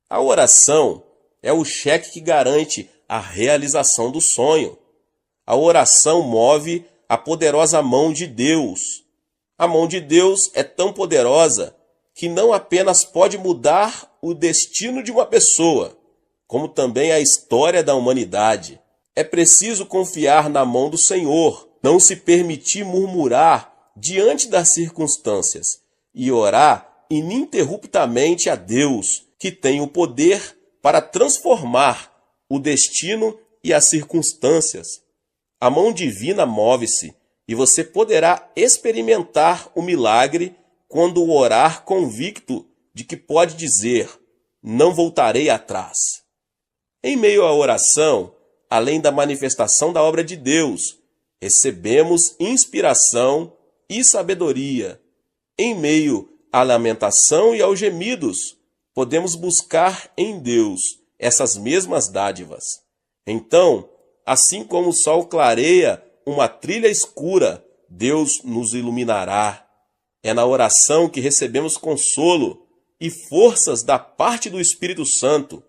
A oração é o cheque que garante a realização do sonho. A oração move a poderosa mão de Deus. A mão de Deus é tão poderosa que não apenas pode mudar o destino de uma pessoa, como também a história da humanidade. É preciso confiar na mão do Senhor, não se permitir murmurar diante das circunstâncias e orar ininterruptamente a Deus, que tem o poder para transformar o destino e as circunstâncias. A mão divina move-se e você poderá experimentar o milagre quando orar convicto de que pode dizer: não voltarei atrás. Em meio à oração, além da manifestação da obra de Deus, recebemos inspiração e sabedoria. Em meio à lamentação e aos gemidos, podemos buscar em Deus essas mesmas dádivas. Então, assim como o sol clareia uma trilha escura, Deus nos iluminará. É na oração que recebemos consolo e forças da parte do Espírito Santo,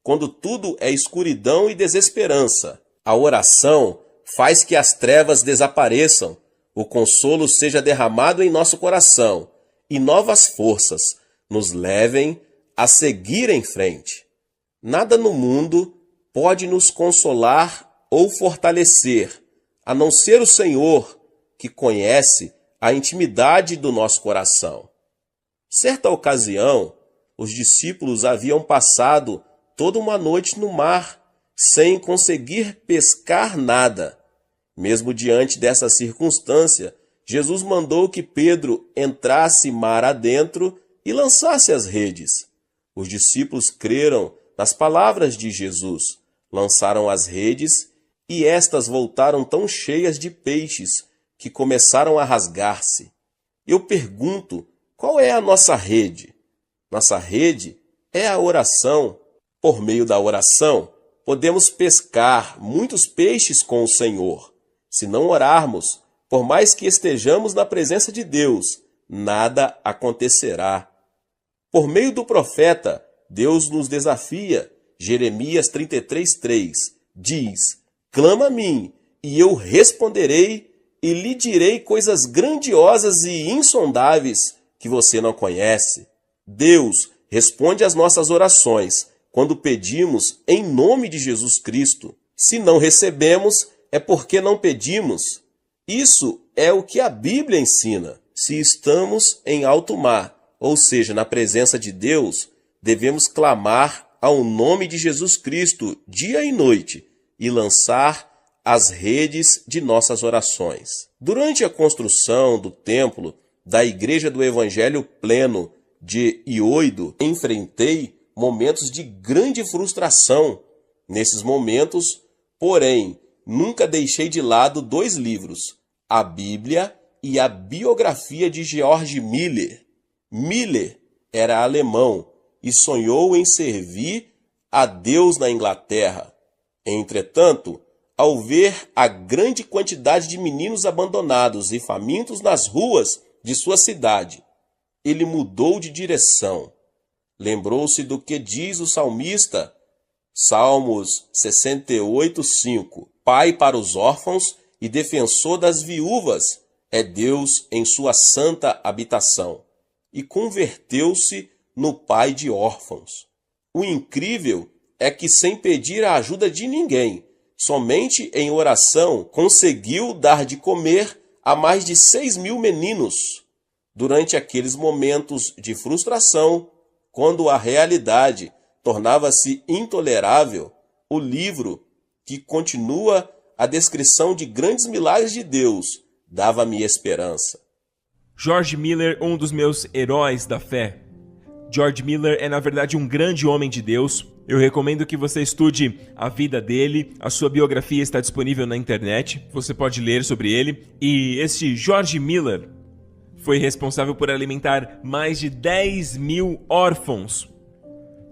quando tudo é escuridão e desesperança. A oração faz que as trevas desapareçam, o consolo seja derramado em nosso coração e novas forças nos levem a seguir em frente. Nada no mundo pode nos consolar ou fortalecer, a não ser o Senhor, que conhece a intimidade do nosso coração. Certa ocasião, os discípulos haviam passado toda uma noite no mar, sem conseguir pescar nada. Mesmo diante dessa circunstância, Jesus mandou que Pedro entrasse mar adentro e lançasse as redes. Os discípulos creram nas palavras de Jesus, lançaram as redes e estas voltaram tão cheias de peixes que começaram a rasgar-se. Eu pergunto, qual é a nossa rede? Nossa rede é a oração. Por meio da oração, podemos pescar muitos peixes com o Senhor. Se não orarmos, por mais que estejamos na presença de Deus, nada acontecerá. Por meio do profeta, Deus nos desafia. Jeremias 33:3 diz: clama a mim, e eu responderei, e lhe direi coisas grandiosas e insondáveis que você não conhece. Deus responde às nossas orações quando pedimos em nome de Jesus Cristo. Se não recebemos, é porque não pedimos. Isso é o que a Bíblia ensina. Se estamos em alto mar, ou seja, na presença de Deus, devemos clamar ao nome de Jesus Cristo dia e noite e lançar as redes de nossas orações. Durante a construção do templo da Igreja do Evangelho Pleno de Ioido, enfrentei momentos de grande frustração. Nesses momentos, porém, nunca deixei de lado 2 livros, a Bíblia e a biografia de George Miller. Miller era alemão e sonhou em servir a Deus na Inglaterra. Entretanto, ao ver a grande quantidade de meninos abandonados e famintos nas ruas de sua cidade, ele mudou de direção. Lembrou-se do que diz o salmista, Salmos 68:5. Pai para os órfãos e defensor das viúvas é Deus em sua santa habitação. E converteu-se no pai de órfãos. O incrível é que, sem pedir a ajuda de ninguém, somente em oração, conseguiu dar de comer a mais de 6.000 meninos. Durante aqueles momentos de frustração, quando a realidade tornava-se intolerável, o livro, que continua a descrição de grandes milagres de Deus, dava-me esperança. George Miller, um dos meus heróis da fé. George Miller é, na verdade, um grande homem de Deus. Eu recomendo que você estude a vida dele. A sua biografia está disponível na internet. Você pode ler sobre ele. E este George Miller foi responsável por alimentar mais de 10.000 órfãos.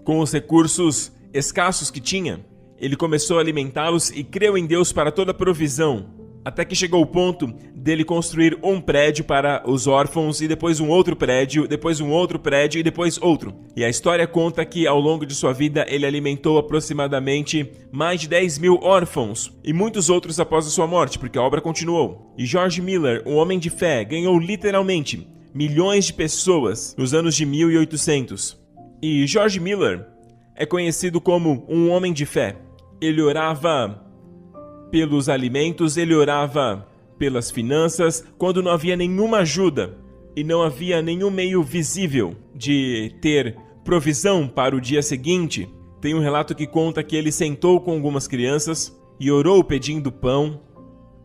Com os recursos escassos que tinha, ele começou a alimentá-los e creu em Deus para toda provisão. Até que chegou o ponto dele construir um prédio para os órfãos, e depois um outro prédio, depois um outro prédio e depois outro. E a história conta que ao longo de sua vida ele alimentou aproximadamente mais de 10 mil órfãos e muitos outros após a sua morte, porque a obra continuou. E George Miller, um homem de fé, ganhou literalmente milhões de pessoas nos anos de 1800. E George Miller é conhecido como um homem de fé. Ele orava pelos alimentos, ele orava pelas finanças, quando não havia nenhuma ajuda e não havia nenhum meio visível de ter provisão para o dia seguinte. Tem um relato que conta que ele sentou com algumas crianças e orou pedindo pão,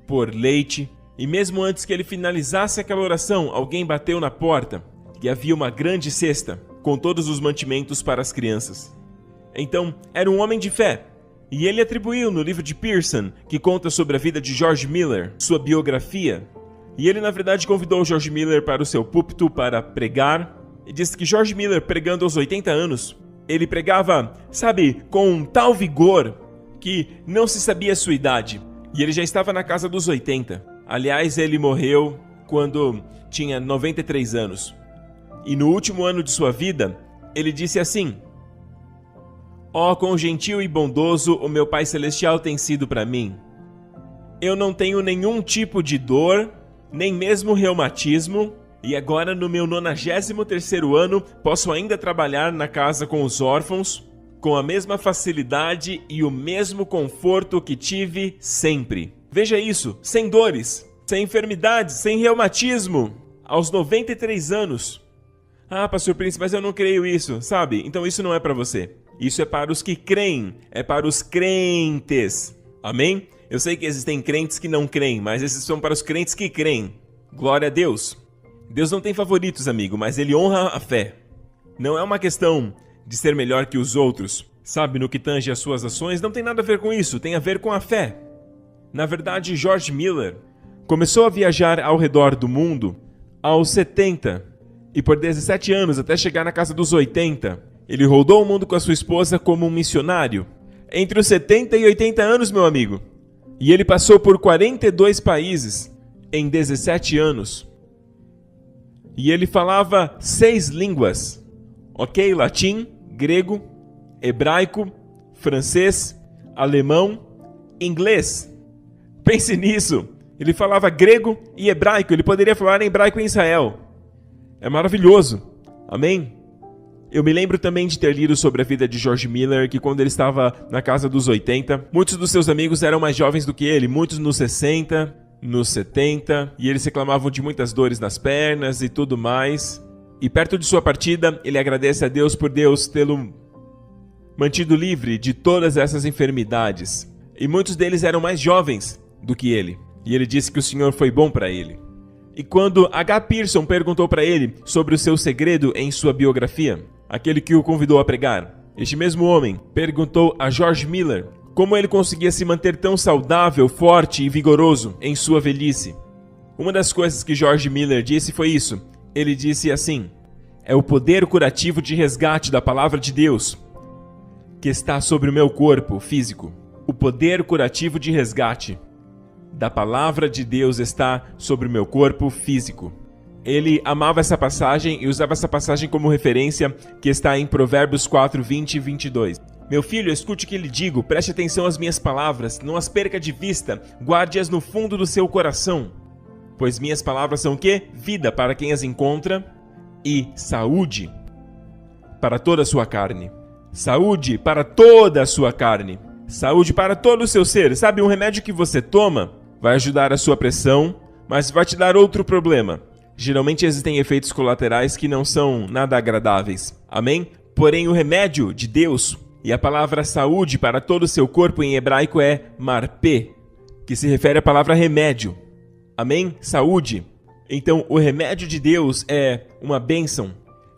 por leite, e mesmo antes que ele finalizasse aquela oração, alguém bateu na porta e havia uma grande cesta com todos os mantimentos para as crianças. Então, era um homem de fé. E ele atribuiu no livro de Pearson, que conta sobre a vida de George Miller, sua biografia. E ele, na verdade, convidou George Miller para o seu púlpito para pregar. E disse que George Miller, pregando aos 80 anos, ele pregava, sabe, com tal vigor que não se sabia a sua idade. E ele já estava na casa dos 80. Aliás, ele morreu quando tinha 93 anos. E no último ano de sua vida, ele disse assim: "Ó, quão gentil e bondoso o meu Pai Celestial tem sido para mim. Eu não tenho nenhum tipo de dor, nem mesmo reumatismo, e agora no meu 93º ano posso ainda trabalhar na casa com os órfãos, com a mesma facilidade e o mesmo conforto que tive sempre." Veja isso, sem dores, sem enfermidades, sem reumatismo, aos 93 anos. "Ah, Pastor Prince, mas eu não creio isso", sabe? Então isso não é para você. Isso é para os que creem, é para os crentes. Amém? Eu sei que existem crentes que não creem, mas esses são para os crentes que creem. Glória a Deus. Deus não tem favoritos, amigo, mas Ele honra a fé. Não é uma questão de ser melhor que os outros. Sabe, no que tange as suas ações, não tem nada a ver com isso, tem a ver com a fé. Na verdade, George Miller começou a viajar ao redor do mundo aos 70 e por 17 anos, até chegar na casa dos 80, ele rodou o mundo com a sua esposa como um missionário. Entre os 70 e 80 anos, meu amigo. E ele passou por 42 países em 17 anos. E ele falava 6 línguas. Ok? Latim, grego, hebraico, francês, alemão, inglês. Pense nisso. Ele falava grego e hebraico. Ele poderia falar em hebraico em Israel. É maravilhoso. Amém? Eu me lembro também de ter lido sobre a vida de George Miller, que quando ele estava na casa dos 80, muitos dos seus amigos eram mais jovens do que ele, muitos nos 60, nos 70, e eles reclamavam de muitas dores nas pernas e tudo mais. E perto de sua partida, ele agradece a Deus por Deus tê-lo mantido livre de todas essas enfermidades. E muitos deles eram mais jovens do que ele. E ele disse que o Senhor foi bom para ele. E quando H. Pearson perguntou para ele sobre o seu segredo em sua biografia, aquele que o convidou a pregar, este mesmo homem perguntou a George Miller como ele conseguia se manter tão saudável, forte e vigoroso em sua velhice. Uma das coisas que George Miller disse foi isso. Ele disse assim: "É o poder curativo de resgate da palavra de Deus que está sobre o meu corpo físico. O poder curativo de resgate da palavra de Deus está sobre o meu corpo físico." Ele amava essa passagem e usava essa passagem como referência, que está em Provérbios 4, 20 e 22. "Meu filho, escute o que lhe digo, preste atenção às minhas palavras, não as perca de vista, guarde-as no fundo do seu coração. Pois minhas palavras são o quê? Vida para quem as encontra e saúde para toda a sua carne." Saúde para toda a sua carne. Saúde para todo o seu ser. Sabe, um remédio que você toma vai ajudar a sua pressão, mas vai te dar outro problema. Geralmente existem efeitos colaterais que não são nada agradáveis. Amém? Porém, o remédio de Deus e a palavra saúde para todo o seu corpo em hebraico é marpê, que se refere à palavra remédio. Amém? Saúde. Então, o remédio de Deus é uma bênção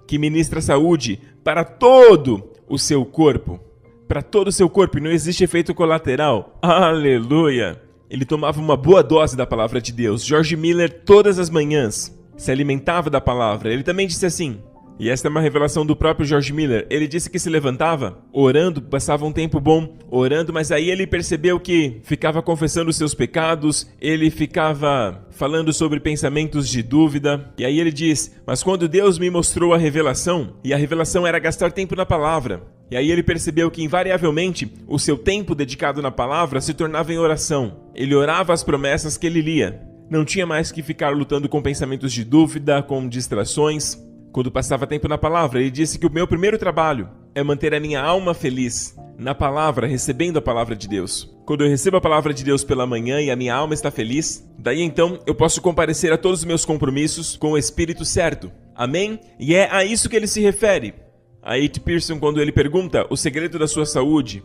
que ministra saúde para todo o seu corpo. Para todo o seu corpo, e não existe efeito colateral. Aleluia! Ele tomava uma boa dose da palavra de Deus. George Miller, todas as manhãs, se alimentava da palavra. Ele também disse assim: E esta é uma revelação do próprio George Miller. Ele disse que se levantava, orando, passava um tempo bom orando, mas aí ele percebeu que ficava confessando seus pecados, ele ficava falando sobre pensamentos de dúvida. E aí ele diz, mas quando Deus me mostrou a revelação, e a revelação era gastar tempo na palavra, e aí ele percebeu que invariavelmente o seu tempo dedicado na palavra se tornava em oração. Ele orava as promessas que ele lia. Não tinha mais que ficar lutando com pensamentos de dúvida, com distrações. Quando passava tempo na palavra, ele disse que o meu primeiro trabalho é manter a minha alma feliz na palavra, recebendo a palavra de Deus. Quando eu recebo a palavra de Deus pela manhã e a minha alma está feliz, daí então eu posso comparecer a todos os meus compromissos com o Espírito certo. Amém? E é a isso que ele se refere. A A.T. Pierson, quando ele pergunta o segredo da sua saúde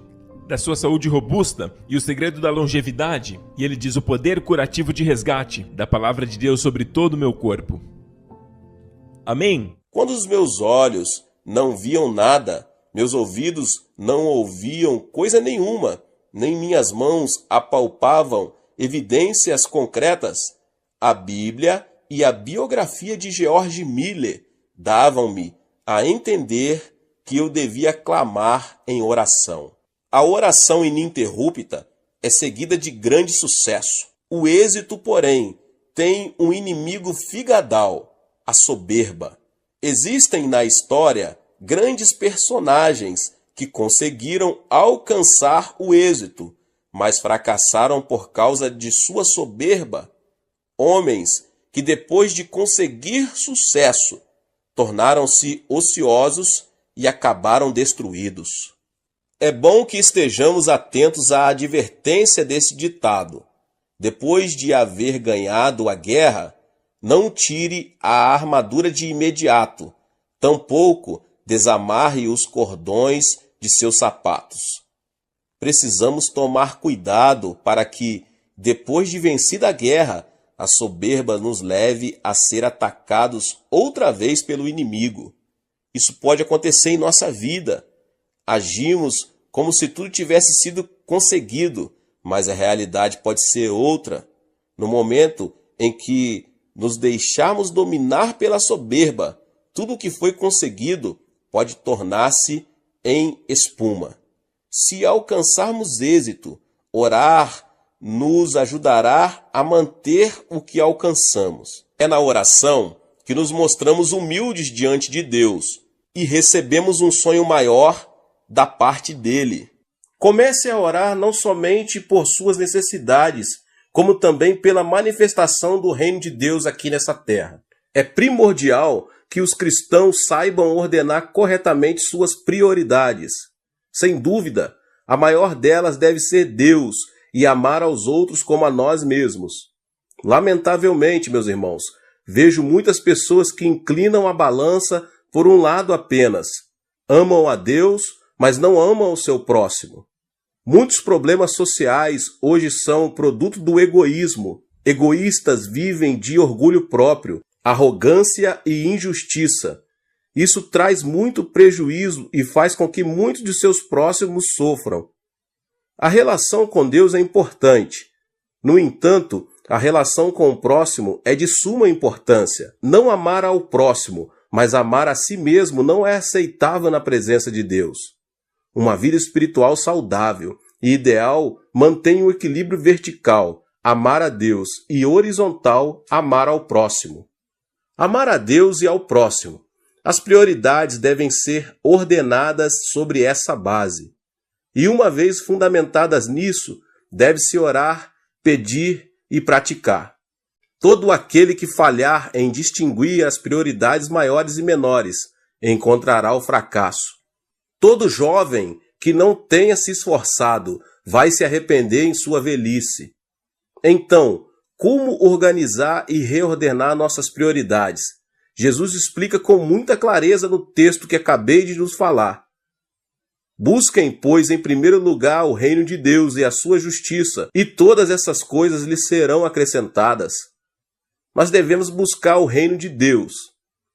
robusta e o segredo da longevidade, e ele diz o poder curativo de resgate da palavra de Deus sobre todo o meu corpo. Amém? Quando os meus olhos não viam nada, meus ouvidos não ouviam coisa nenhuma, nem minhas mãos apalpavam evidências concretas, a Bíblia e a biografia de George Miller davam-me a entender que eu devia clamar em oração. A oração ininterrupta é seguida de grande sucesso. O êxito, porém, tem um inimigo figadal, a soberba. Existem na história grandes personagens que conseguiram alcançar o êxito, mas fracassaram por causa de sua soberba. Homens que depois de conseguir sucesso, tornaram-se ociosos e acabaram destruídos. É bom que estejamos atentos à advertência desse ditado. Depois de haver ganhado a guerra, não tire a armadura de imediato, tampouco desamarre os cordões de seus sapatos. Precisamos tomar cuidado para que, depois de vencida a guerra, a soberba nos leve a ser atacados outra vez pelo inimigo. Isso pode acontecer em nossa vida. Agimos como se tudo tivesse sido conseguido, mas a realidade pode ser outra. No momento em que nos deixarmos dominar pela soberba, tudo o que foi conseguido pode tornar-se em espuma. Se alcançarmos êxito, orar nos ajudará a manter o que alcançamos. É na oração que nos mostramos humildes diante de Deus e recebemos um sonho maior da parte dele. Comece a orar não somente por suas necessidades, como também pela manifestação do reino de Deus aqui nessa terra. É primordial que os cristãos saibam ordenar corretamente suas prioridades. Sem dúvida, a maior delas deve ser Deus e amar aos outros como a nós mesmos. Lamentavelmente, meus irmãos, vejo muitas pessoas que inclinam a balança por um lado apenas. Amam a Deus, mas não amam o seu próximo. Muitos problemas sociais hoje são produto do egoísmo. Egoístas vivem de orgulho próprio, arrogância e injustiça. Isso traz muito prejuízo e faz com que muitos de seus próximos sofram. A relação com Deus é importante. No entanto, a relação com o próximo é de suma importância. Não amar ao próximo, mas amar a si mesmo não é aceitável na presença de Deus. Uma vida espiritual saudável e ideal mantém o equilíbrio vertical, amar a Deus, e horizontal, amar ao próximo. Amar a Deus e ao próximo. As prioridades devem ser ordenadas sobre essa base. E uma vez fundamentadas nisso, deve-se orar, pedir e praticar. Todo aquele que falhar em distinguir as prioridades maiores e menores encontrará o fracasso. Todo jovem que não tenha se esforçado vai se arrepender em sua velhice. Então, como organizar e reordenar nossas prioridades? Jesus explica com muita clareza no texto que acabei de nos falar. Busquem, pois, em primeiro lugar o reino de Deus e a sua justiça, e todas essas coisas lhes serão acrescentadas. Mas devemos buscar o reino de Deus.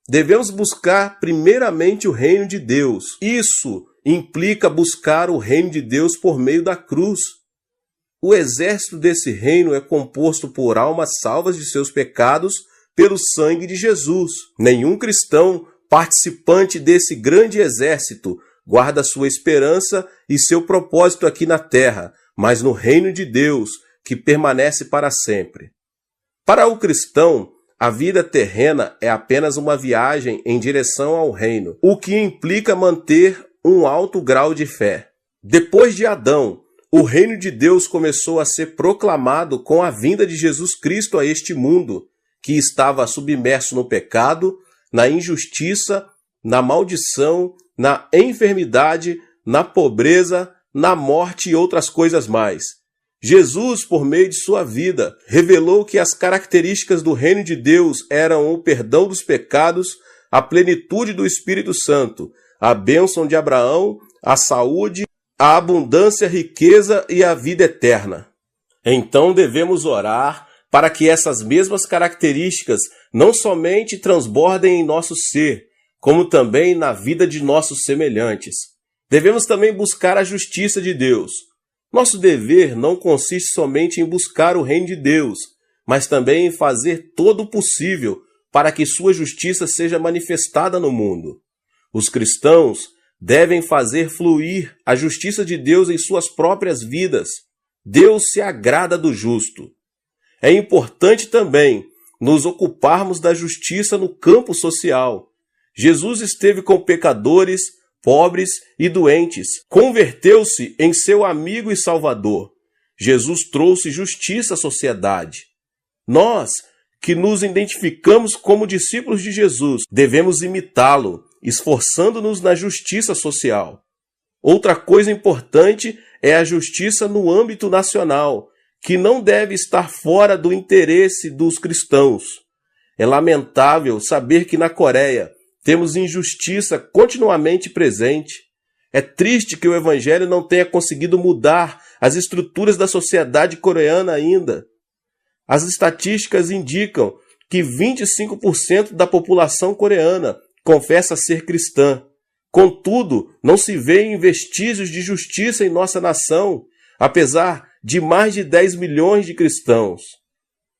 Devemos buscar primeiramente o reino de Deus. Isso implica buscar o reino de Deus por meio da cruz. O exército desse reino é composto por almas salvas de seus pecados pelo sangue de Jesus. Nenhum cristão participante desse grande exército, guarda sua esperança e seu propósito aqui na terra, mas no reino de Deus, que permanece para sempre. Para o cristão, a vida terrena é apenas uma viagem em direção ao reino, o que implica manter um alto grau de fé. Depois de Adão, o reino de Deus começou a ser proclamado com a vinda de Jesus Cristo a este mundo, que estava submerso no pecado, na injustiça, na maldição, na enfermidade, na pobreza, na morte e outras coisas mais. Jesus, por meio de sua vida, revelou que as características do reino de Deus eram o perdão dos pecados, a plenitude do Espírito Santo, a bênção de Abraão, a saúde, a abundância, a riqueza e a vida eterna. Então devemos orar para que essas mesmas características não somente transbordem em nosso ser, como também na vida de nossos semelhantes. Devemos também buscar a justiça de Deus. Nosso dever não consiste somente em buscar o reino de Deus, mas também em fazer todo o possível para que sua justiça seja manifestada no mundo. Os cristãos devem fazer fluir a justiça de Deus em suas próprias vidas. Deus se agrada do justo. É importante também nos ocuparmos da justiça no campo social. Jesus esteve com pecadores, pobres e doentes. Converteu-se em seu amigo e salvador. Jesus trouxe justiça à sociedade. Nós, que nos identificamos como discípulos de Jesus, devemos imitá-lo, esforçando-nos na justiça social. Outra coisa importante é a justiça no âmbito nacional, que não deve estar fora do interesse dos cristãos. É lamentável saber que na Coreia temos injustiça continuamente presente. É triste que o Evangelho não tenha conseguido mudar as estruturas da sociedade coreana ainda. As estatísticas indicam que 25% da população coreana confessa ser cristã. Contudo, não se vêem vestígios de justiça em nossa nação, apesar de mais de 10 milhões de cristãos.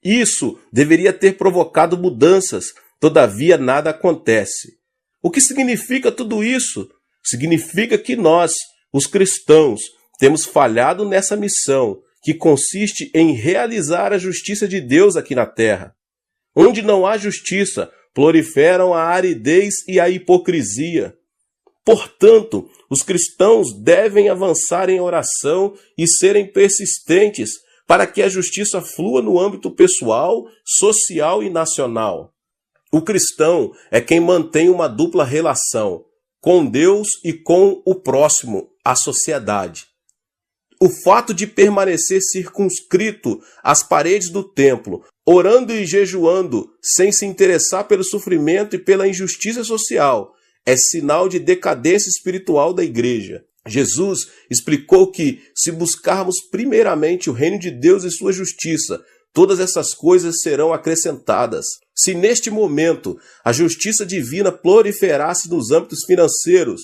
Isso deveria ter provocado mudanças, todavia nada acontece. O que significa tudo isso? Significa que nós, os cristãos, temos falhado nessa missão, que consiste em realizar a justiça de Deus aqui na terra. Onde não há justiça, proliferam a aridez e a hipocrisia. Portanto, os cristãos devem avançar em oração e serem persistentes para que a justiça flua no âmbito pessoal, social e nacional. O cristão é quem mantém uma dupla relação com Deus e com o próximo, a sociedade. O fato de permanecer circunscrito às paredes do templo, orando e jejuando, sem se interessar pelo sofrimento e pela injustiça social, é sinal de decadência espiritual da igreja. Jesus explicou que, se buscarmos primeiramente o reino de Deus e sua justiça, todas essas coisas serão acrescentadas. Se neste momento a justiça divina proliferasse nos âmbitos financeiros,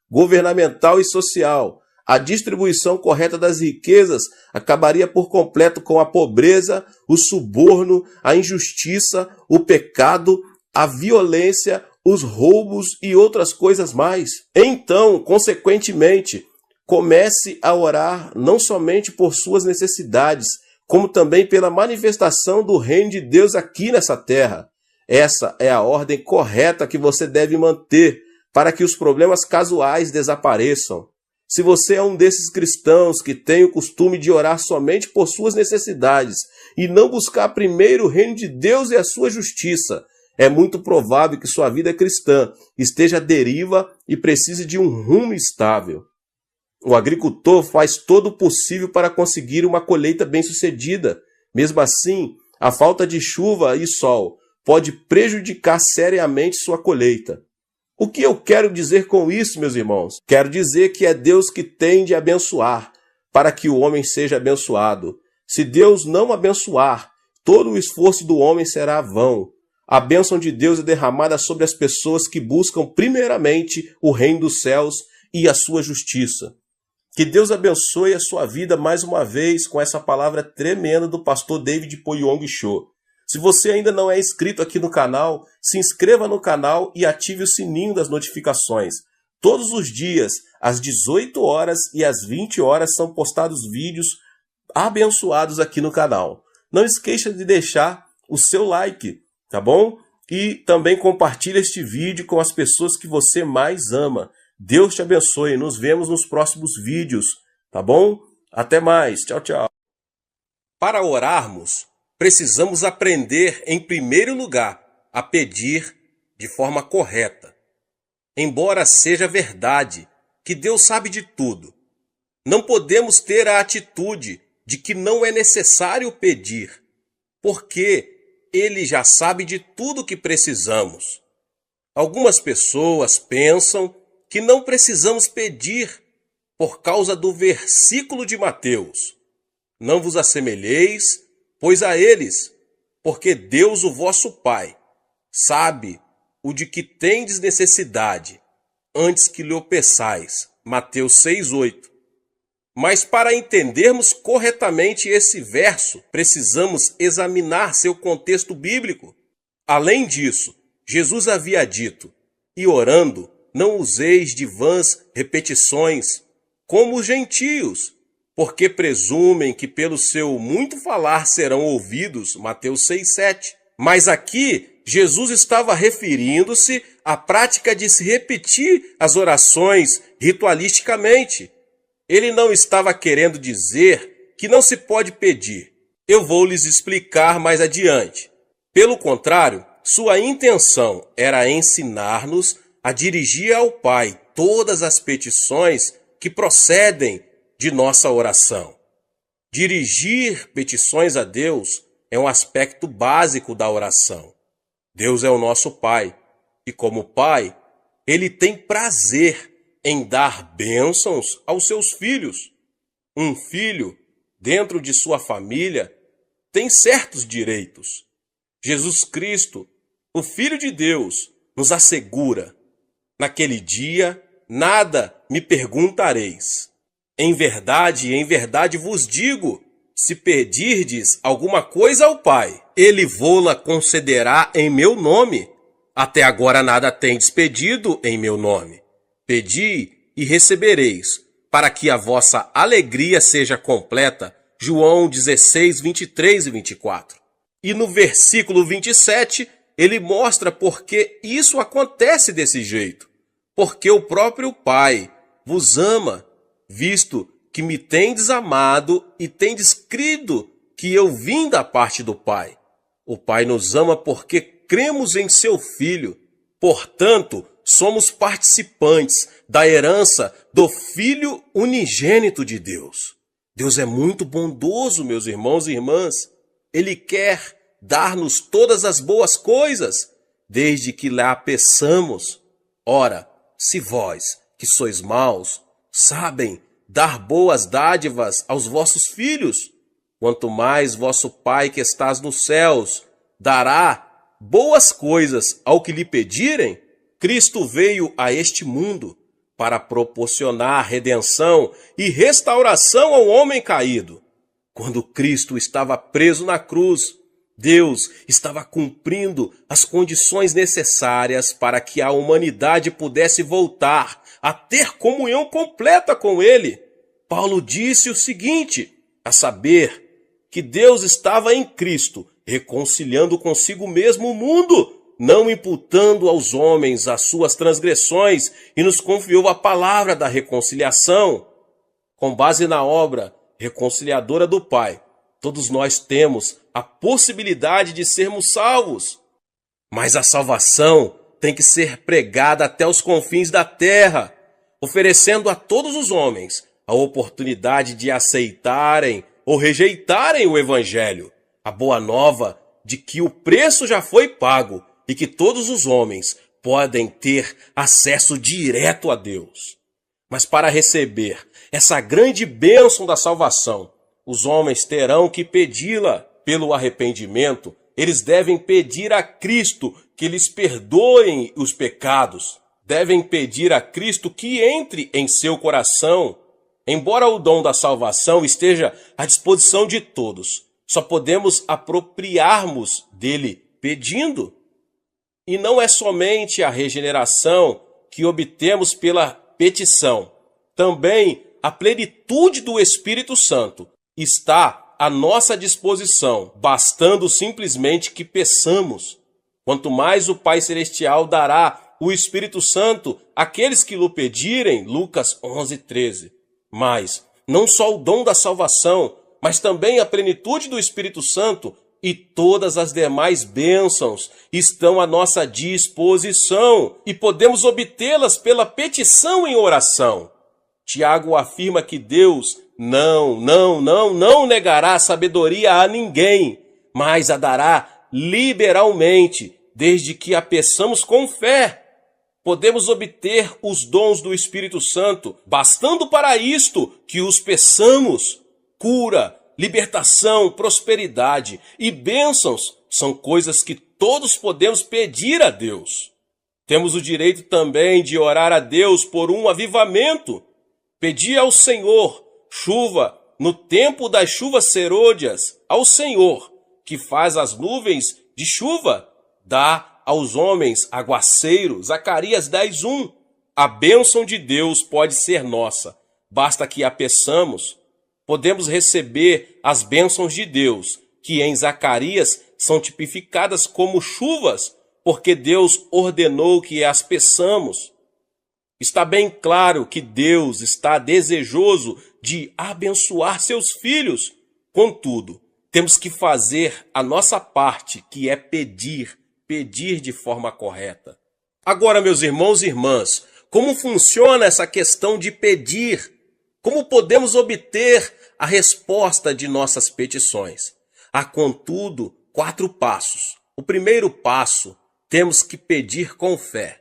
governamental e social, a distribuição correta das riquezas acabaria por completo com a pobreza, o suborno, a injustiça, o pecado, a violência, os roubos e outras coisas mais. Então, consequentemente, comece a orar não somente por suas necessidades, como também pela manifestação do reino de Deus aqui nessa terra. Essa é a ordem correta que você deve manter para que os problemas casuais desapareçam. Se você é um desses cristãos que tem o costume de orar somente por suas necessidades e não buscar primeiro o reino de Deus e a sua justiça, é muito provável que sua vida cristã esteja à deriva e precise de um rumo estável. O agricultor faz todo o possível para conseguir uma colheita bem-sucedida. Mesmo assim, a falta de chuva e sol pode prejudicar seriamente sua colheita. O que eu quero dizer com isso, meus irmãos? Quero dizer que é Deus que tem de abençoar, para que o homem seja abençoado. Se Deus não abençoar, todo o esforço do homem será vão. A bênção de Deus é derramada sobre as pessoas que buscam primeiramente o reino dos céus e a sua justiça. Que Deus abençoe a sua vida mais uma vez com essa palavra tremenda do pastor David Poyong Cho. Se você ainda não é inscrito aqui no canal, se inscreva no canal e ative o sininho das notificações. Todos os dias, às 18 horas e às 20 horas, são postados vídeos abençoados aqui no canal. Não esqueça de deixar o seu like, tá bom? E também compartilhe este vídeo com as pessoas que você mais ama. Deus te abençoe. Nos vemos nos próximos vídeos, tá bom? Até mais. Tchau, tchau. Para orarmos, precisamos aprender, em primeiro lugar, a pedir de forma correta. Embora seja verdade que Deus sabe de tudo, não podemos ter a atitude de que não é necessário pedir, porque Ele já sabe de tudo que precisamos. Algumas pessoas pensam que não precisamos pedir por causa do versículo de Mateus. Não vos assemelheis, pois a eles, porque Deus, o vosso Pai, sabe o de que tendes necessidade, antes que lhe o peçais. Mateus 6:8. Mas para entendermos corretamente esse verso, precisamos examinar seu contexto bíblico. Além disso, Jesus havia dito: e orando, não useis de vãs repetições, como os gentios, porque presumem que pelo seu muito falar serão ouvidos. Mateus 6:7. Mas aqui, Jesus estava referindo-se à prática de se repetir as orações ritualisticamente. Ele não estava querendo dizer que não se pode pedir. Eu vou lhes explicar mais adiante. Pelo contrário, sua intenção era ensinar-nos a dirigir ao Pai todas as petições que procedem de nossa oração. Dirigir petições a Deus é um aspecto básico da oração. Deus é o nosso Pai, e como Pai, Ele tem prazer em dar bênçãos aos seus filhos. Um filho, dentro de sua família, tem certos direitos. Jesus Cristo, o Filho de Deus, nos assegura: naquele dia, nada me perguntareis. Em verdade vos digo, se pedirdes alguma coisa ao Pai, Ele vô-la concederá em meu nome. Até agora nada tendes pedido em meu nome. Pedi e recebereis, para que a vossa alegria seja completa. João 16, 23 e 24. E no versículo 27, ele mostra por que isso acontece desse jeito. Porque o próprio Pai vos ama, visto que me tendes amado e tendes crido que eu vim da parte do Pai. O Pai nos ama porque cremos em seu Filho. Portanto, somos participantes da herança do Filho unigênito de Deus. Deus é muito bondoso, meus irmãos e irmãs. Ele quer dar-nos todas as boas coisas, desde que lá peçamos. Ora, se vós, que sois maus, sabem dar boas dádivas aos vossos filhos, quanto mais vosso Pai que estás nos céus dará boas coisas ao que lhe pedirem. Cristo veio a este mundo para proporcionar redenção e restauração ao homem caído. Quando Cristo estava preso na cruz, Deus estava cumprindo as condições necessárias para que a humanidade pudesse voltar a ter comunhão completa com Ele. Paulo disse o seguinte, a saber, que Deus estava em Cristo, reconciliando consigo mesmo o mundo, não imputando aos homens as suas transgressões, e nos confiou a palavra da reconciliação. Com base na obra reconciliadora do Pai, todos nós temos a possibilidade de sermos salvos. Mas a salvação tem que ser pregada até os confins da terra, oferecendo a todos os homens a oportunidade de aceitarem ou rejeitarem o Evangelho, a boa nova de que o preço já foi pago e que todos os homens podem ter acesso direto a Deus. Mas para receber essa grande bênção da salvação, os homens terão que pedi-la pelo arrependimento. Eles devem pedir a Cristo que lhes perdoem os pecados. Devem pedir a Cristo que entre em seu coração. Embora o dom da salvação esteja à disposição de todos, Só podemos apropriarmos dele pedindo. E não é somente a regeneração que obtemos pela petição. Também a plenitude do Espírito Santo está à nossa disposição, bastando simplesmente que peçamos. Quanto mais o Pai Celestial dará o Espírito Santo àqueles que lhe pedirem, Lucas 11:13. Mas não só o dom da salvação, mas também a plenitude do Espírito Santo e todas as demais bênçãos estão à nossa disposição e podemos obtê-las pela petição em oração. Tiago afirma que Deus não negará sabedoria a ninguém, mas a dará liberalmente, desde que a peçamos com fé. Podemos obter os dons do Espírito Santo, bastando para isto que os peçamos. Cura, libertação, prosperidade e bênçãos são coisas que todos podemos pedir a Deus. Temos o direito também de orar a Deus por um avivamento. Pedir ao Senhor chuva no tempo das chuvas serôdias, ao Senhor que faz as nuvens de chuva, dá aos homens aguaceiro. Zacarias 10:1. A bênção de Deus pode ser nossa, basta que a peçamos. Podemos receber as bênçãos de Deus, que em Zacarias são tipificadas como chuvas, porque Deus ordenou que as peçamos. Está bem claro que Deus está desejoso de abençoar seus filhos. Contudo, temos que fazer a nossa parte, que é pedir de forma correta. Agora, meus irmãos e irmãs, como funciona essa questão de pedir? Como podemos obter a resposta de nossas petições? Há, contudo, 4 passos. O primeiro passo, temos que pedir com fé.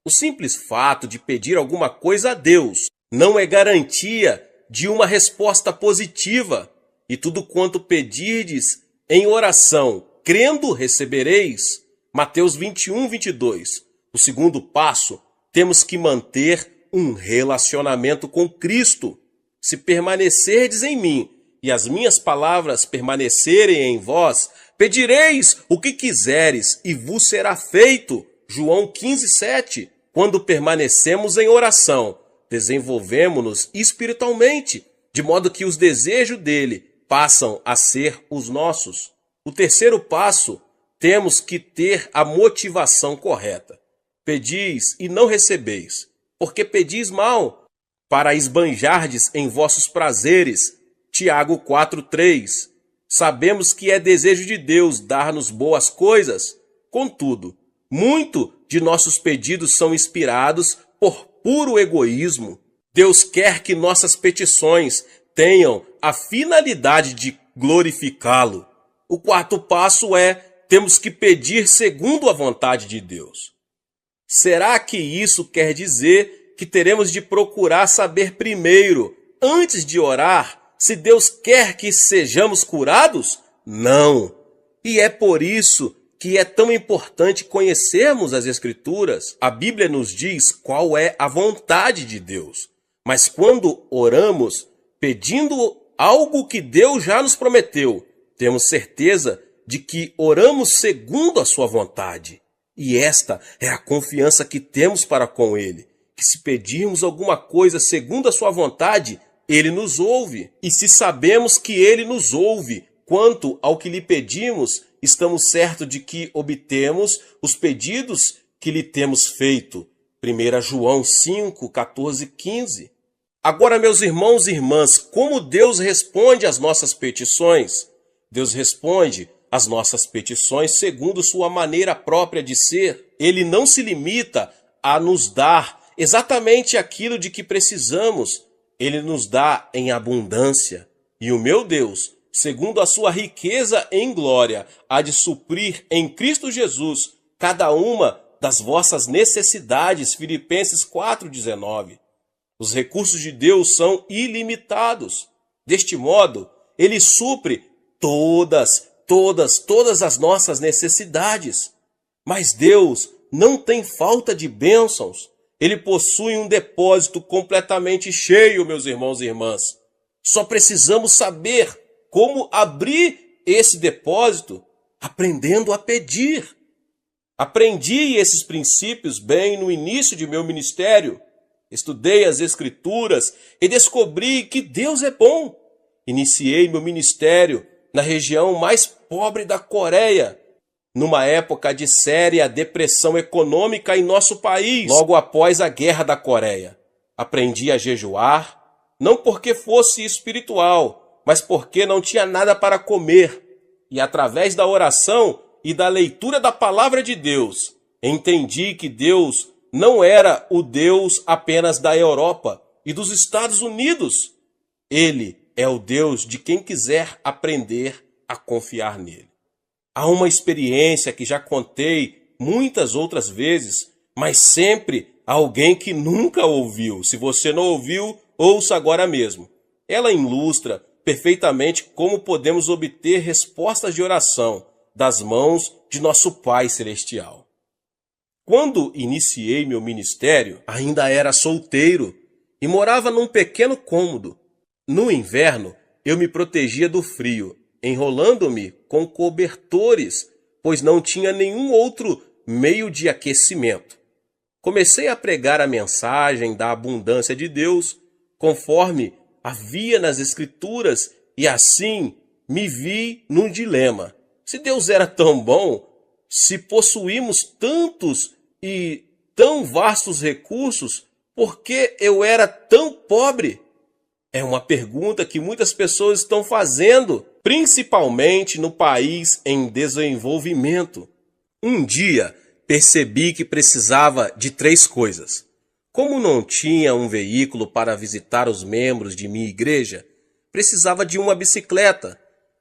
O simples fato de pedir alguma coisa a Deus não é garantia de uma resposta positiva. E tudo quanto pedirdes em oração, crendo, recebereis. Mateus 21:22. O segundo passo, temos que manter um relacionamento com Cristo. Se permanecerdes em mim e as minhas palavras permanecerem em vós, pedireis o que quiseres e vos será feito. João 15:7. Quando permanecemos em oração, desenvolvemos-nos espiritualmente, de modo que os desejos dele passam a ser os nossos. O terceiro passo, temos que ter a motivação correta. Pedis e não recebeis, porque pedis mal, para esbanjardes em vossos prazeres. Tiago 4:3. Sabemos que é desejo de Deus dar-nos boas coisas. Contudo, muito de nossos pedidos são inspirados por puro egoísmo. Deus quer que nossas petições tenham a finalidade de glorificá-lo. O quarto passo é: temos que pedir segundo a vontade de Deus. Será que isso quer dizer que teremos de procurar saber primeiro, antes de orar, se Deus quer que sejamos curados? Não. E é por isso que é tão importante conhecermos as Escrituras. A Bíblia nos diz qual é a vontade de Deus. Mas quando oramos, pedindo algo que Deus já nos prometeu, temos certeza de que oramos segundo a sua vontade. E esta é a confiança que temos para com Ele, que se pedirmos alguma coisa segundo a sua vontade, Ele nos ouve. E se sabemos que Ele nos ouve quanto ao que lhe pedimos, estamos certos de que obtemos os pedidos que lhe temos feito. 1 João 5, 14, 15. Agora, meus irmãos e irmãs, como Deus responde às nossas petições? Deus responde às nossas petições segundo sua maneira própria de ser. Ele não se limita a nos dar exatamente aquilo de que precisamos. Ele nos dá em abundância. E o meu Deus, segundo a sua riqueza em glória, há de suprir em Cristo Jesus cada uma das vossas necessidades. Filipenses 4,19. Os recursos de Deus são ilimitados. Deste modo, Ele supre todas as nossas necessidades. Mas Deus não tem falta de bênçãos. Ele possui um depósito completamente cheio, meus irmãos e irmãs. Só precisamos saber como abrir esse depósito? Aprendendo a pedir. Aprendi esses princípios bem no início de meu ministério. Estudei as Escrituras e descobri que Deus é bom. Iniciei meu ministério na região mais pobre da Coreia, numa época de séria depressão econômica em nosso país, logo após a Guerra da Coreia. Aprendi a jejuar, não porque fosse espiritual, mas porque não tinha nada para comer. E através da oração e da leitura da palavra de Deus, entendi que Deus não era o Deus apenas da Europa e dos Estados Unidos. Ele é o Deus de quem quiser aprender a confiar nele. Há uma experiência que já contei muitas outras vezes, mas sempre há alguém que nunca ouviu. Se você não ouviu, ouça agora mesmo. Ela ilustra perfeitamente como podemos obter respostas de oração das mãos de nosso Pai Celestial. Quando iniciei meu ministério, ainda era solteiro e morava num pequeno cômodo. No inverno, eu me protegia do frio, enrolando-me com cobertores, pois não tinha nenhum outro meio de aquecimento. Comecei a pregar a mensagem da abundância de Deus, conforme havia nas Escrituras, e assim me vi num dilema. Se Deus era tão bom, se possuímos tantos e tão vastos recursos, por que eu era tão pobre? É uma pergunta que muitas pessoas estão fazendo, principalmente no país em desenvolvimento. Um dia percebi que precisava de 3 coisas. Como não tinha um veículo para visitar os membros de minha igreja, precisava de uma bicicleta.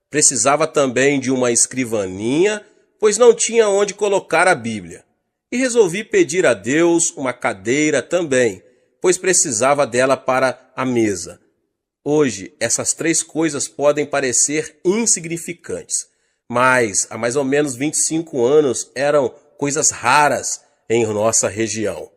Precisava também de uma escrivaninha, pois não tinha onde colocar a Bíblia. E resolvi pedir a Deus uma cadeira também, pois precisava dela para a mesa. Hoje, essas 3 coisas podem parecer insignificantes, mas há mais ou menos 25 anos eram coisas raras em nossa região.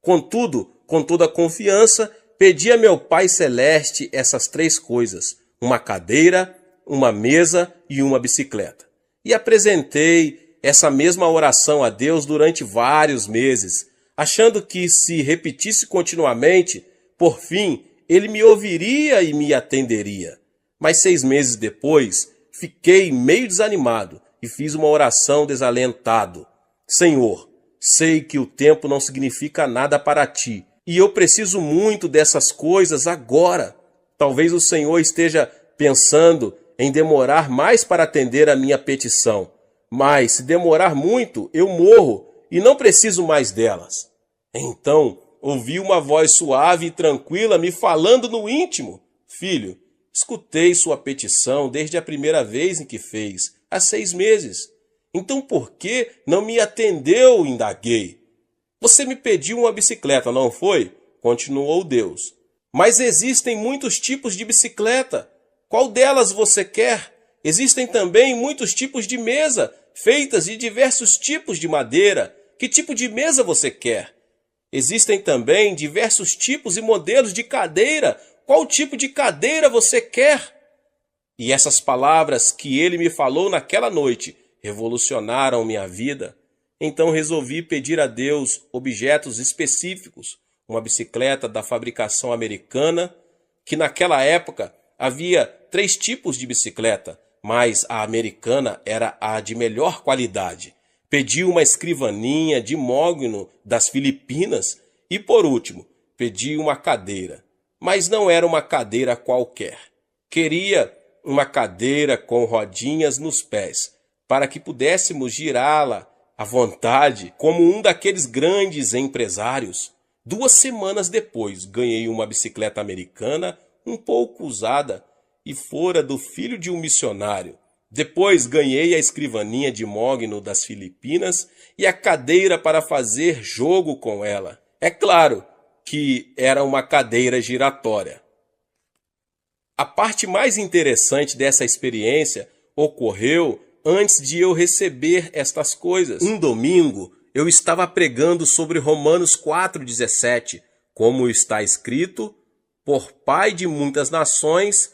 Contudo, com toda a confiança, pedi a meu Pai Celeste essas 3 coisas, uma cadeira, uma mesa e uma bicicleta. E apresentei essa mesma oração a Deus durante vários meses, achando que se repetisse continuamente, por fim, Ele me ouviria e me atenderia. Mas 6 meses depois, fiquei meio desanimado e fiz uma oração desalentado. Senhor, sei que o tempo não significa nada para ti, e eu preciso muito dessas coisas agora. Talvez o Senhor esteja pensando em demorar mais para atender a minha petição. Mas se demorar muito, eu morro e não preciso mais delas. Então, ouvi uma voz suave e tranquila me falando no íntimo. Filho, escutei sua petição desde a primeira vez em que fez, há 6 meses. Então por que não me atendeu? Indaguei. Você me pediu uma bicicleta, não foi? Continuou Deus. Mas existem muitos tipos de bicicleta. Qual delas você quer? Existem também muitos tipos de mesa, feitas de diversos tipos de madeira. Que tipo de mesa você quer? Existem também diversos tipos e modelos de cadeira. Qual tipo de cadeira você quer? E essas palavras que ele me falou naquela noite revolucionaram minha vida. Então resolvi pedir a Deus objetos específicos. Uma bicicleta da fabricação americana, que naquela época havia 3 tipos de bicicleta, mas a americana era a de melhor qualidade. Pedi uma escrivaninha de mogno das Filipinas e, por último, pedi uma cadeira. Mas não era uma cadeira qualquer. Queria uma cadeira com rodinhas nos pés, para que pudéssemos girá-la à vontade, como um daqueles grandes empresários. 2 semanas depois, ganhei uma bicicleta americana, um pouco usada, e fora do filho de um missionário. Depois ganhei a escrivaninha de mogno das Filipinas e a cadeira para fazer jogo com ela. É claro que era uma cadeira giratória. A parte mais interessante dessa experiência ocorreu antes de eu receber estas coisas. Um domingo, eu estava pregando sobre Romanos 4,17, como está escrito: por pai de muitas nações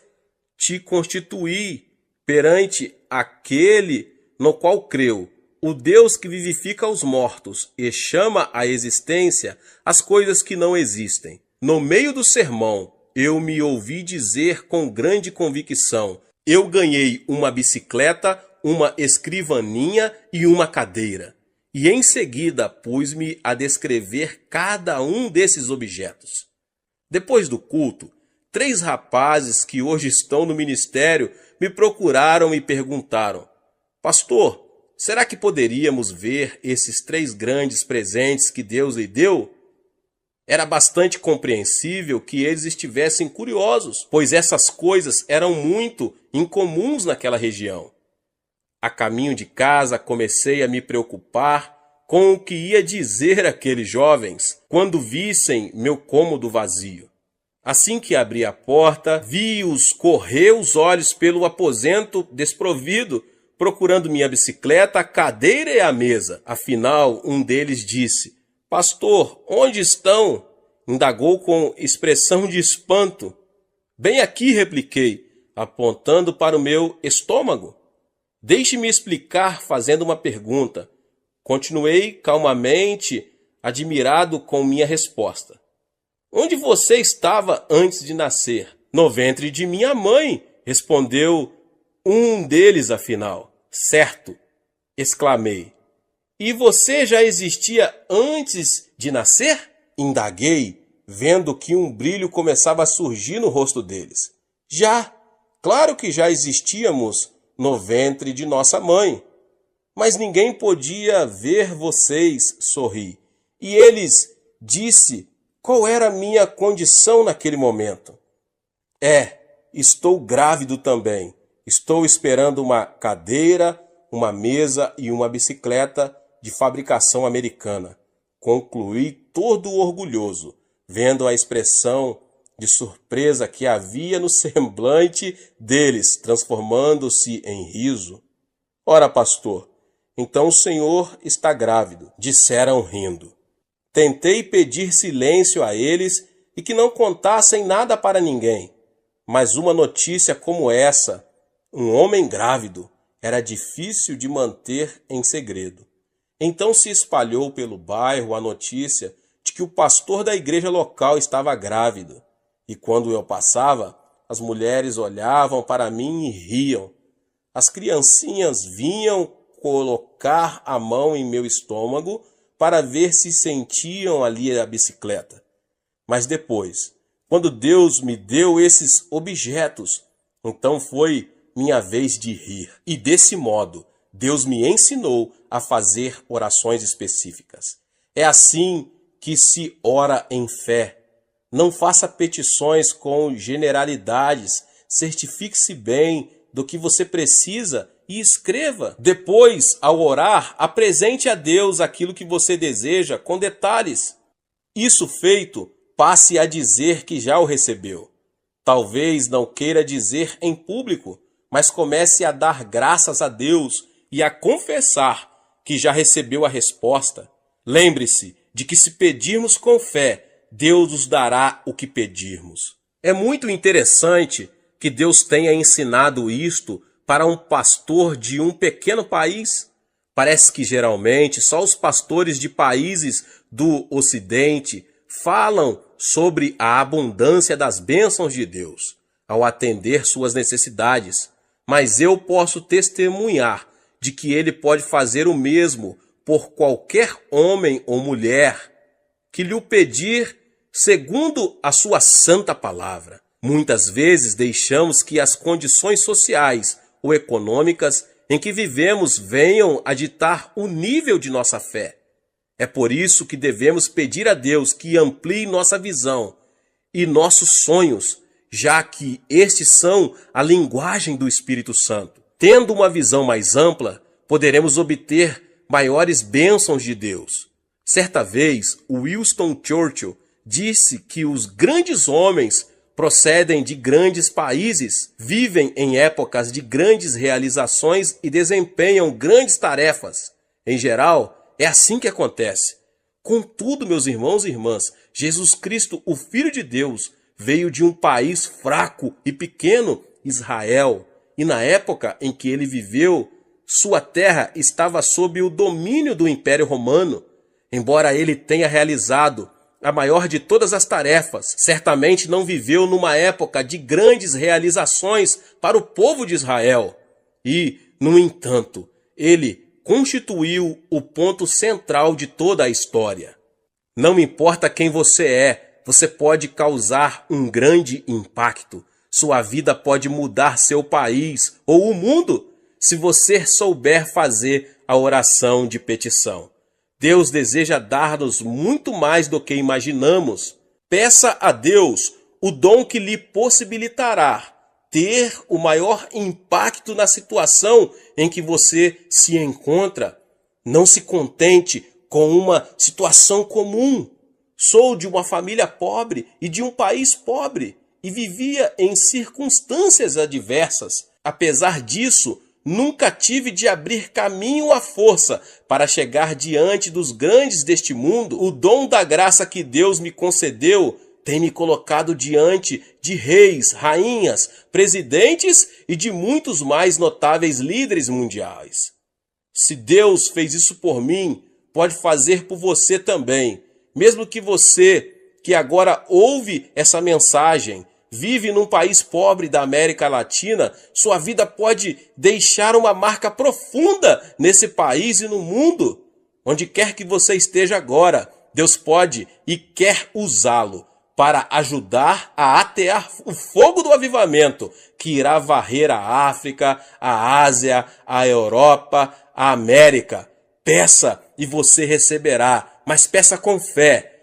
te constituí, perante aquele no qual creu, o Deus que vivifica os mortos e chama à existência as coisas que não existem. No meio do sermão, eu me ouvi dizer com grande convicção: eu ganhei uma bicicleta, uma escrivaninha e uma cadeira. E em seguida pus-me a descrever cada um desses objetos. Depois do culto, 3 rapazes que hoje estão no ministério me procuraram e perguntaram: pastor, será que poderíamos ver esses 3 grandes presentes que Deus lhe deu? Era bastante compreensível que eles estivessem curiosos, pois essas coisas eram muito incomuns naquela região. A caminho de casa, comecei a me preocupar com o que ia dizer aqueles jovens quando vissem meu cômodo vazio. Assim que abri a porta, vi-os correr os olhos pelo aposento desprovido, procurando minha bicicleta, a cadeira e a mesa. Afinal, um deles disse: pastor, onde estão? Indagou com expressão de espanto. Bem aqui, repliquei, apontando para o meu estômago. Deixe-me explicar fazendo uma pergunta. Continuei calmamente, admirado com minha resposta. Onde você estava antes de nascer? No ventre de minha mãe, respondeu um deles afinal. Certo, exclamei. E você já existia antes de nascer? Indaguei, vendo que um brilho começava a surgir no rosto deles. Já, claro que já existíamos no ventre de nossa mãe. Mas ninguém podia ver vocês, sorri. E eles disse qual era a minha condição naquele momento. Estou grávido também. Estou esperando uma cadeira, uma mesa e uma bicicleta de fabricação americana. Concluí todo orgulhoso, vendo a expressão de surpresa que havia no semblante deles, transformando-se em riso. Ora, pastor, então o senhor está grávido, disseram rindo. Tentei pedir silêncio a eles e que não contassem nada para ninguém. Mas uma notícia como essa, um homem grávido, era difícil de manter em segredo. Então se espalhou pelo bairro a notícia de que o pastor da igreja local estava grávido. E quando eu passava, as mulheres olhavam para mim e riam. As criancinhas vinham colocar a mão em meu estômago para ver se sentiam ali a bicicleta. Mas depois, quando Deus me deu esses objetos, então foi minha vez de rir. E desse modo, Deus me ensinou a fazer orações específicas. É assim que se ora em fé. Não faça petições com generalidades. Certifique-se bem do que você precisa e escreva. Depois, ao orar, apresente a Deus aquilo que você deseja com detalhes. Isso feito, passe a dizer que já o recebeu. Talvez não queira dizer em público, mas comece a dar graças a Deus e a confessar que já recebeu a resposta. Lembre-se de que se pedirmos com fé, Deus nos dará o que pedirmos. É muito interessante que Deus tenha ensinado isto para um pastor de um pequeno país. Parece que geralmente só os pastores de países do Ocidente falam sobre a abundância das bênçãos de Deus ao atender suas necessidades. Mas eu posso testemunhar de que Ele pode fazer o mesmo por qualquer homem ou mulher que lhe o pedir segundo a sua santa palavra. Muitas vezes deixamos que as condições sociais ou econômicas em que vivemos venham a ditar o nível de nossa fé. É por isso que devemos pedir a Deus que amplie nossa visão e nossos sonhos, já que estes são a linguagem do Espírito Santo. Tendo uma visão mais ampla, poderemos obter maiores bênçãos de Deus. Certa vez, Winston Churchill disse que os grandes homens procedem de grandes países, vivem em épocas de grandes realizações e desempenham grandes tarefas. Em geral, é assim que acontece. Contudo, meus irmãos e irmãs, Jesus Cristo, o Filho de Deus, veio de um país fraco e pequeno, Israel. e na época em que ele viveu, sua terra estava sob o domínio do Império Romano. Embora ele tenha realizado a maior de todas as tarefas, certamente não viveu numa época de grandes realizações para o povo de Israel. E, no entanto, ele constituiu o ponto central de toda a história. Não importa quem você é, você pode causar um grande impacto. Sua vida pode mudar seu país ou o mundo, se você souber fazer a oração de petição. Deus deseja dar-nos muito mais do que imaginamos. Peça a Deus o dom que lhe possibilitará ter o maior impacto na situação em que você se encontra. Não se contente com uma situação comum. Sou de uma família pobre e de um país pobre e vivia em circunstâncias adversas. Apesar disso, nunca tive de abrir caminho à força para chegar diante dos grandes deste mundo. O dom da graça que Deus me concedeu tem me colocado diante de reis, rainhas, presidentes e de muitos mais notáveis líderes mundiais. Se Deus fez isso por mim, pode fazer por você também. Mesmo que você, que agora ouve essa mensagem, vive num país pobre da América Latina, sua vida pode deixar uma marca profunda nesse país e no mundo. Onde quer que você esteja agora, Deus pode e quer usá-lo para ajudar a atear o fogo do avivamento que irá varrer a África, a Ásia, a Europa, a América. Peça e você receberá, mas peça com fé.